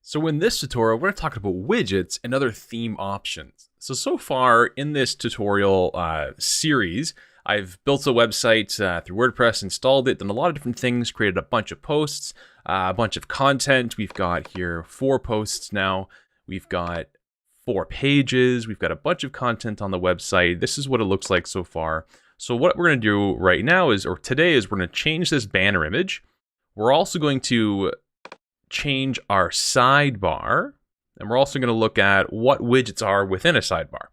So in this tutorial, we're going to talk about widgets and other theme options. So far in this tutorial series, I've built a website through WordPress, installed it, done a lot of different things, created a bunch of posts, a bunch of content. We've got here 4 posts now. We've got 4 pages. We've got a bunch of content on the website. This is what it looks like so far. So what we're going to do right now is, or today is, we're going to change this banner image. We're also going to change our sidebar, and we're also going to look at what widgets are within a sidebar,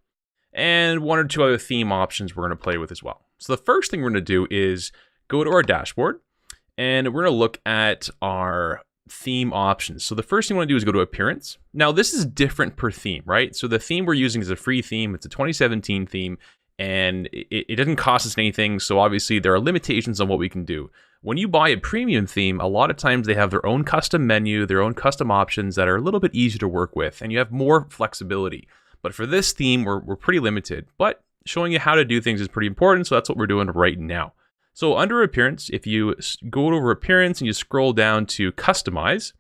and 1 or 2 other theme options we're going to play with as well. So the first thing we're going to do is go to our dashboard, and we're going to look at our theme options. So the first thing we want to do is go to appearance. Now this is different per theme, right? So the theme we're using is a free theme. It's a 2017 theme, and it doesn't cost us anything. So obviously there are limitations on what we can do. When you buy a premium theme, a lot of times they have their own custom menu, their own custom options that are a little bit easier to work with, and you have more flexibility. But for this theme, we're pretty limited, but showing you how to do things is pretty important, so that's what we're doing right now. So under appearance, if you go over appearance and you scroll down to customize,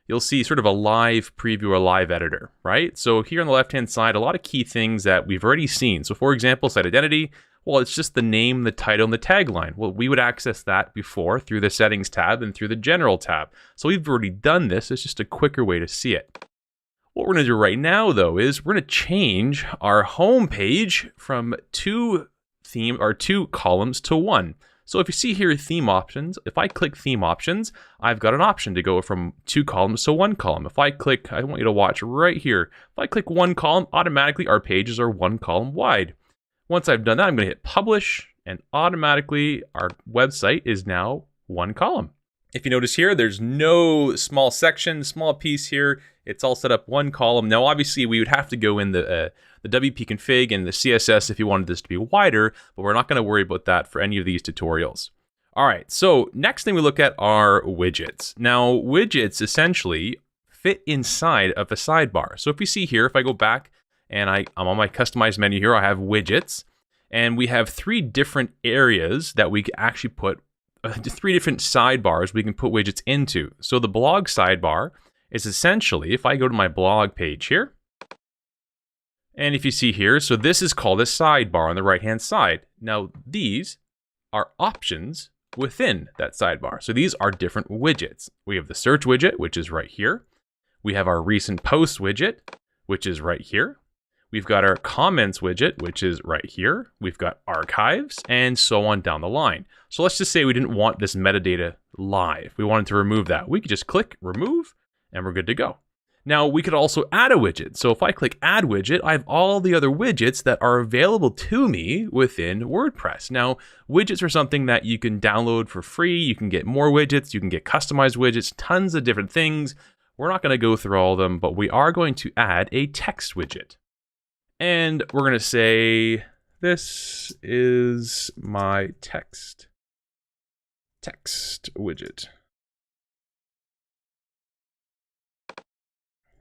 you'll see sort of a live preview or live editor, right? So here on the left-hand side, a lot of key things that we've already seen. So for example, site identity, well, it's just the name, the title, and the tagline. Well, we would access that before through the settings tab and through the general tab. So we've already done this. It's just a quicker way to see it. What we're going to do right now, though, is we're going to change our home page from 2 columns to 1. So if you see here theme options, if I click theme options, I've got an option to go from 2 columns to 1 column. If I click, I want you to watch right here. If I click 1 column, automatically our pages are 1 column wide. Once I've done that, I'm going to hit publish, and automatically our website is now 1 column. If you notice here, there's no small section, small piece here. It's all set up 1 column. Now, obviously, we would have to go in the WP config and the CSS if you wanted this to be wider, but we're not going to worry about that for any of these tutorials. All right, so next thing we look at are widgets. Now, widgets essentially fit inside of a sidebar. So if you see here, if I go back, and I'm on my customized menu here, I have widgets, and we have 3 different areas that we can actually put, 3 different sidebars we can put widgets into. So the blog sidebar is essentially, if I go to my blog page here, and if you see here, so this is called a sidebar on the right-hand side. Now these are options within that sidebar. So these are different widgets. We have the search widget, which is right here. We have our recent post widget, which is right here. We've got our comments widget, which is right here. We've got archives, and so on down the line. So let's just say we didn't want this metadata live. We wanted to remove that. We could just click remove, and we're good to go. Now, we could also add a widget. So if I click add widget, I have all the other widgets that are available to me within WordPress. Now, widgets are something that you can download for free. You can get more widgets. You can get customized widgets, tons of different things. We're not going to go through all of them, but we are going to add a text widget. And we're going to say, this is my text widget.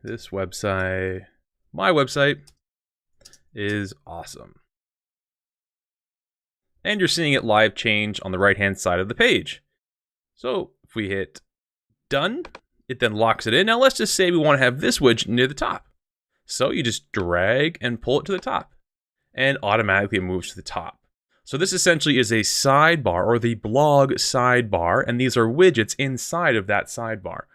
This website, my website, is awesome. And you're seeing it live change on the right-hand side of the page. So if we hit done, it then locks it in. Now let's just say we want to have this widget near the top. So you just drag and pull it to the top, and automatically it moves to the top. So this essentially is a sidebar, or the blog sidebar, and these are widgets inside of that sidebar.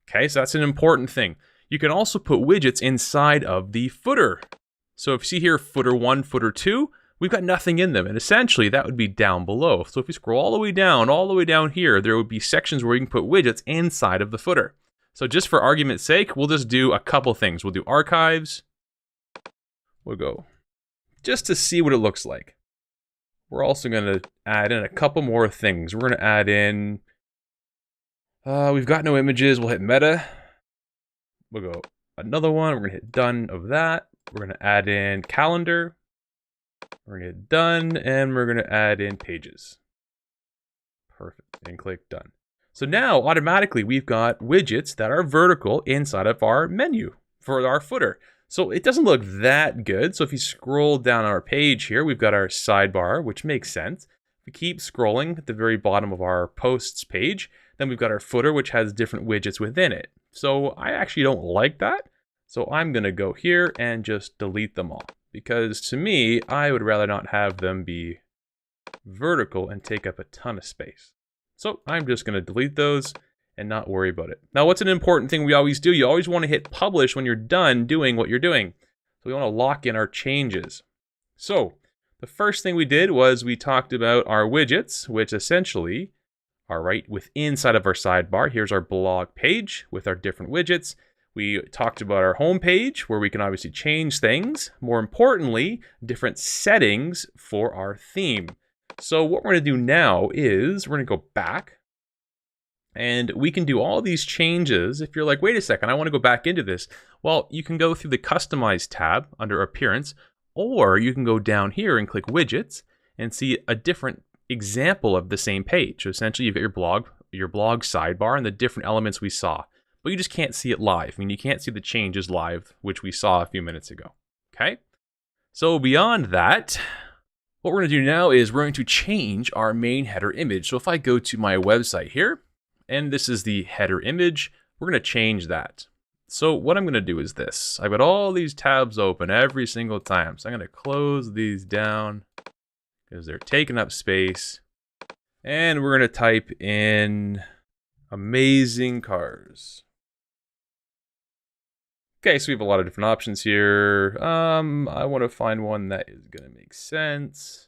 Okay, so that's an important thing. You can also put widgets inside of the footer. So if you see here, footer 1, footer 2, we've got nothing in them, and essentially that would be down below. So if you scroll all the way down here, there would be sections where you can put widgets inside of the footer. So just for argument's sake, we'll just do a couple things. We'll do archives. We'll go just to see what it looks like. We're also going to add in a couple more things. We're going to add in, we've got no images. We'll hit meta. We'll go another one. We're going to hit done of that. We're going to add in calendar. We're going to hit done, and we're going to add in pages. Perfect. And click done. So now, automatically, we've got widgets that are vertical inside of our menu for our footer. So it doesn't look that good. So if you scroll down our page here, we've got our sidebar, which makes sense. If we keep scrolling at the very bottom of our posts page, Then we've got our footer, which has different widgets within it. So I actually don't like that. So I'm going to go here and just delete them all. Because to me, I would rather not have them be vertical and take up a ton of space. So I'm just going to delete those and not worry about it. Now, what's an important thing we always do? You always want to hit publish when you're done doing what you're doing. So we want to lock in our changes. So the first thing we did was we talked about our widgets, which essentially are right inside of our sidebar. Here's our blog page with our different widgets. We talked about our home page where we can obviously change things. More importantly, different settings for our theme. So what we're going to do now is we're going to go back and we can do all these changes. If you're like, wait a second, I want to go back into this. Well, you can go through the Customize tab under Appearance, or you can go down here and click Widgets and see a different example of the same page. So essentially, you've got your blog sidebar and the different elements we saw, but you just can't see it live. I mean, you can't see the changes live, which we saw a few minutes ago. Okay? So beyond that, what we're going to do now is we're going to change our main header image. So if I go to my website here, and this is the header image, we're going to change that. So what I'm going to do is this. I've got all these tabs open every single time. So I'm going to close these down because they're taking up space. And we're going to type in amazing cars. Okay, so we have a lot of different options here. I want to find one that is going to make sense.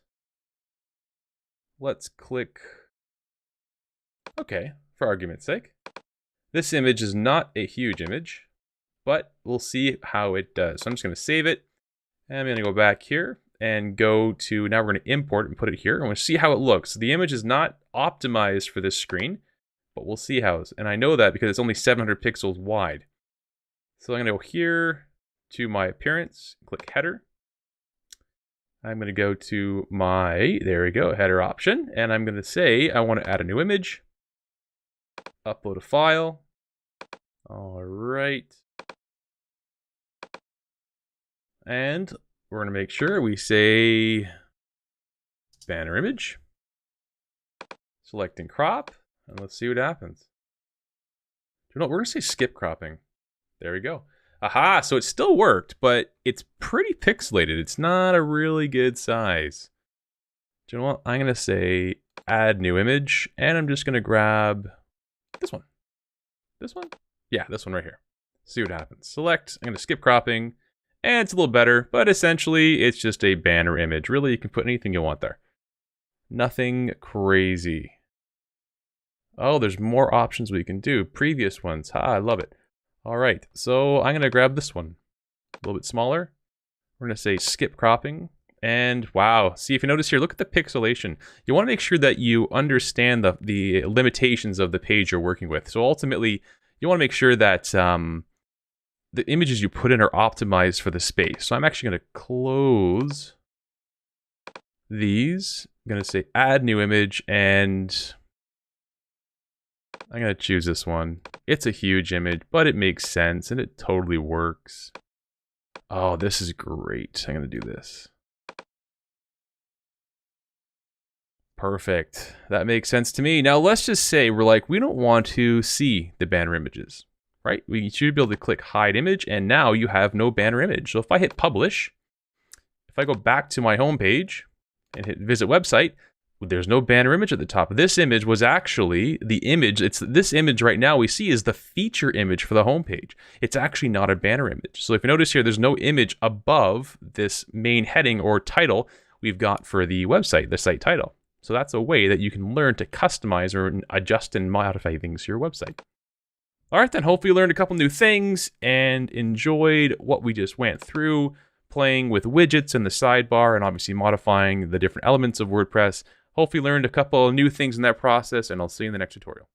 Let's click. Okay, for argument's sake. This image is not a huge image, but we'll see how it does. So I'm just going to save it. And I'm going to go back here and go to, now we're going to import and put it here. And we'll see how it looks. So the image is not optimized for this screen, but we'll see how it's, and I know that because it's only 700 pixels wide. So I'm going to go here to my appearance, click header. I'm going to go to my, there we go, header option. And I'm going to say I want to add a new image, upload a file. All right. And we're going to make sure we say banner image, select and crop, and let's see what happens. You know what, we're going to say skip cropping. There we go. Aha, so it still worked, but it's pretty pixelated. It's not a really good size. Do you know what? I'm going to say add new image, and I'm just going to grab this one. This one? Yeah, this one right here. See what happens. Select, I'm going to skip cropping, and it's a little better, but essentially it's just a banner image. Really, you can put anything you want there. Nothing crazy. Oh, there's more options we can do. Previous ones. I love it. All right, so I'm going to grab this one. A little bit smaller. We're going to say skip cropping. And wow, see if you notice here, look at the pixelation. You want to make sure that you understand the limitations of the page you're working with. So ultimately, you want to make sure that the images you put in are optimized for the space. So I'm actually going to close these. I'm going to say add new image, and I'm going to choose this one. It's a huge image, but it makes sense and it totally works. Oh, this is great. I'm going to do this. Perfect. That makes sense to me. Now, let's just say we're like, we don't want to see the banner images, right? We should be able to click hide image, and now you have no banner image. So if I hit publish, if I go back to my home page and hit visit website, there's no banner image at the top. This image was actually the image. It's this image right now we see is the feature image for the home page. It's actually not a banner image. So if you notice here, there's no image above this main heading or title we've got for the website, the site title. So that's a way that you can learn to customize or adjust and modify things to your website. All right, then hopefully you learned a couple new things and enjoyed what we just went through, playing with widgets in the sidebar and obviously modifying the different elements of WordPress. Hopefully you learned a couple of new things in that process, and I'll see you in the next tutorial.